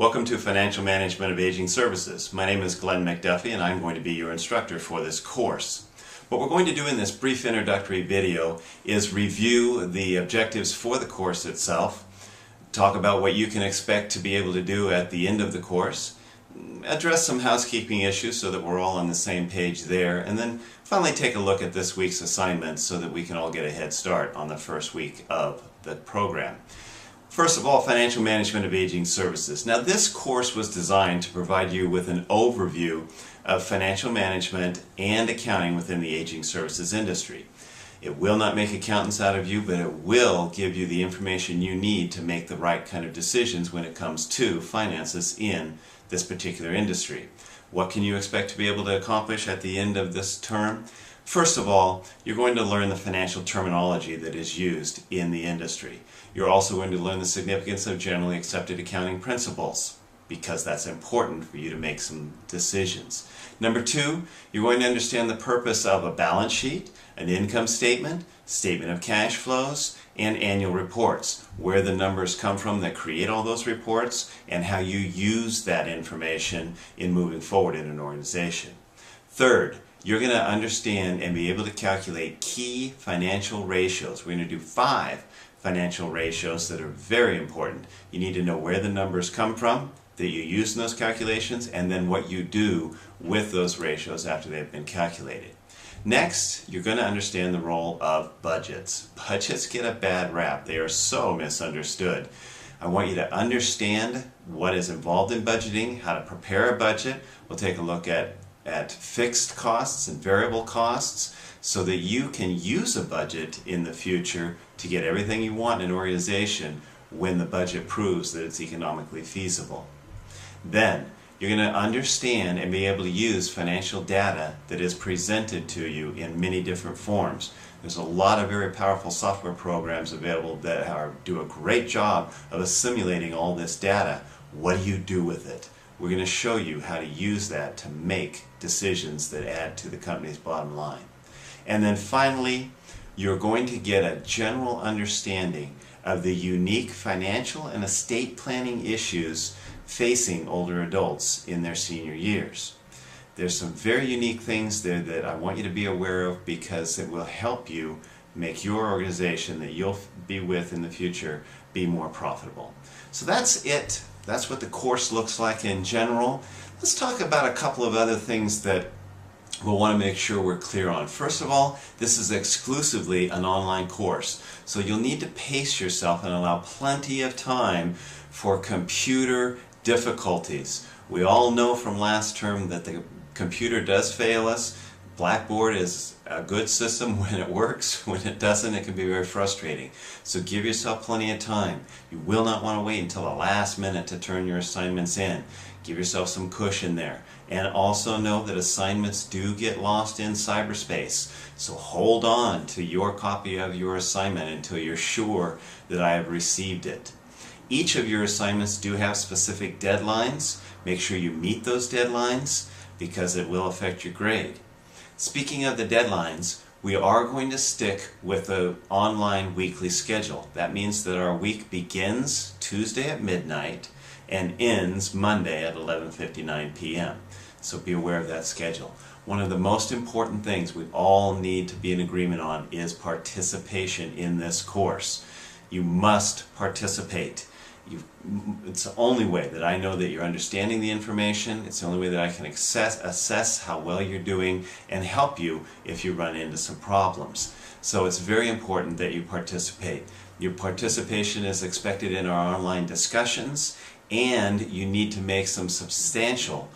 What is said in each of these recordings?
Welcome to Financial Management of Aging Services. My name is Glenn McDuffie and I'm going to be your instructor for this course. What we're going to do in this brief introductory video is review the objectives for the course itself, talk about what you can expect to be able to do at the end of the course, address some housekeeping issues so that we're all on the same page there, and then finally take a look at this week's assignments so that we can all get a head start on the first week of the program. First of all, Financial Management of Aging Services. Now, this course was designed to provide you with an overview of financial management and accounting within the aging services industry. It will not make accountants out of you, but it will give you the information you need to make the right kind of decisions when it comes to finances in this particular industry. What can you expect to be able to accomplish at the end of this term? First of all, you're going to learn the financial terminology that is used in the industry. You're also going to learn the significance of generally accepted accounting principles, because that's important for you to make some decisions. Number two, you're going to understand the purpose of a balance sheet, an income statement, statement of cash flows, and annual reports, where the numbers come from that create all those reports, and how you use that information in moving forward in an organization. Third, you're going to understand and be able to calculate key financial ratios. We're going to do 5 financial ratios that are very important. You need to know where the numbers come from that you use in those calculations, and then what you do with those ratios after they've been calculated. Next, you're going to understand the role of budgets. Budgets get a bad rap. They are so misunderstood. I want you to understand what is involved in budgeting, how to prepare a budget. We'll take a look at fixed costs and variable costs so that you can use a budget in the future to get everything you want in an organization when the budget proves that it's economically feasible. Then, you're going to understand and be able to use financial data that is presented to you in many different forms. There's a lot of very powerful software programs available that do a great job of assimilating all this data. What do you do with it? We're going to show you how to use that to make decisions that add to the company's bottom line. And then finally, you're going to get a general understanding of the unique financial and estate planning issues facing older adults in their senior years. There's some very unique things there that I want you to be aware of, because it will help you make your organization that you'll be with in the future be more profitable. So that's it. That's what the course looks like in general. Let's talk about a couple of other things that we'll want to make sure we're clear on. First of all, this is exclusively an online course, so you'll need to pace yourself and allow plenty of time for computer difficulties. We all know from last term that the computer does fail us. Blackboard is a good system when it works. When it doesn't, it can be very frustrating. So give yourself plenty of time. You will not want to wait until the last minute to turn your assignments in. Give yourself some cushion there. And also know that assignments do get lost in cyberspace. So hold on to your copy of your assignment until you're sure that I have received it. Each of your assignments do have specific deadlines. Make sure you meet those deadlines, because it will affect your grade. Speaking of the deadlines, we are going to stick with the online weekly schedule. That means that our week begins Tuesday at midnight and ends Monday at 11:59 p.m. So be aware of that schedule. One of the most important things we all need to be in agreement on is participation in this course. You must participate. It's the only way that I know that you're understanding the information. It's the only way that I can assess how well you're doing and help you if you run into some problems. So it's very important that you participate. Your participation is expected in our online discussions, and you need to make some substantial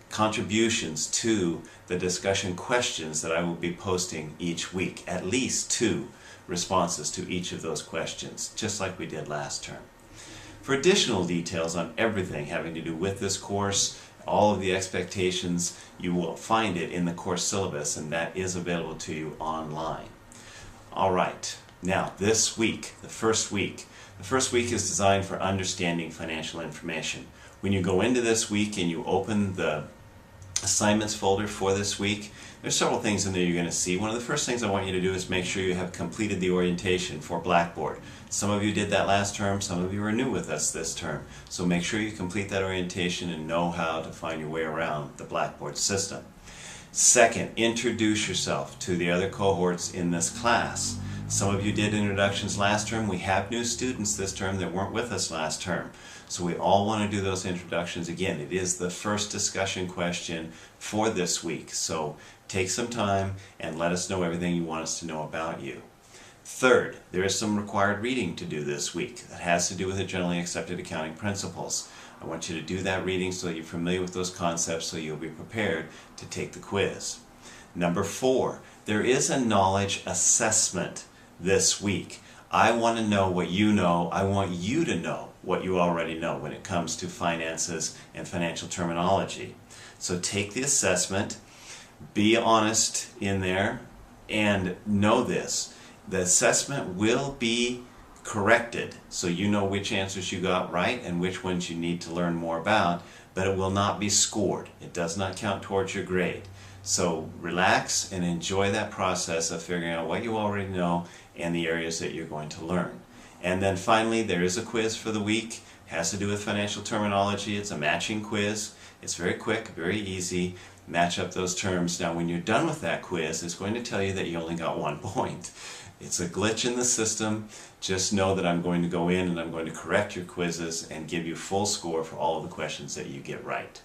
contributions to the discussion questions that I will be posting each week. At least 2 responses to each of those questions, just like we did last term. For additional details on everything having to do with this course, all of the expectations, you will find it in the course syllabus, and that is available to you online. Alright, now this week, the first week is designed for understanding financial information. When you go into this week and you open the assignments folder for this week. There's several things in there you're going to see. One of the first things I want you to do is make sure you have completed the orientation for Blackboard. Some of you did that last term, some of you are new with us this term. So make sure you complete that orientation and know how to find your way around the Blackboard system. Second, introduce yourself to the other cohorts in this class. Some of you did introductions last term. We have new students this term that weren't with us last term. So we all want to do those introductions again. It is the first discussion question for this week. So take some time and let us know everything you want us to know about you. Third, there is some required reading to do this week that has to do with the generally accepted accounting principles. I want you to do that reading so that you're familiar with those concepts so you'll be prepared to take the quiz. Number 4, there is a knowledge assessment this week. I want to know what you know. I want you to know what you already know when it comes to finances and financial terminology. So take the assessment, be honest in there, and know this. The assessment will be corrected so you know which answers you got right and which ones you need to learn more about, but it will not be scored. It does not count towards your grade. So relax and enjoy that process of figuring out what you already know and the areas that you're going to learn. And then finally, there is a quiz for the week. It has to do with financial terminology. It's a matching quiz. It's very quick, very easy. Match up those terms. Now when you're done with that quiz, it's going to tell you that you only got 1 point. It's a glitch in the system. Just know that I'm going to go in and I'm going to correct your quizzes and give you full score for all of the questions that you get right.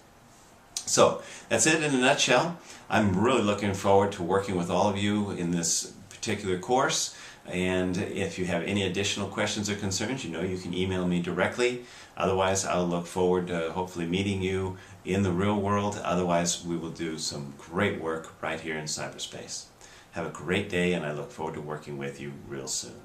So that's it in a nutshell. I'm really looking forward to working with all of you in this particular course. And if you have any additional questions or concerns, you know you can email me directly. Otherwise, I'll look forward to hopefully meeting you in the real world. Otherwise, we will do some great work right here in cyberspace. Have a great day, and I look forward to working with you real soon.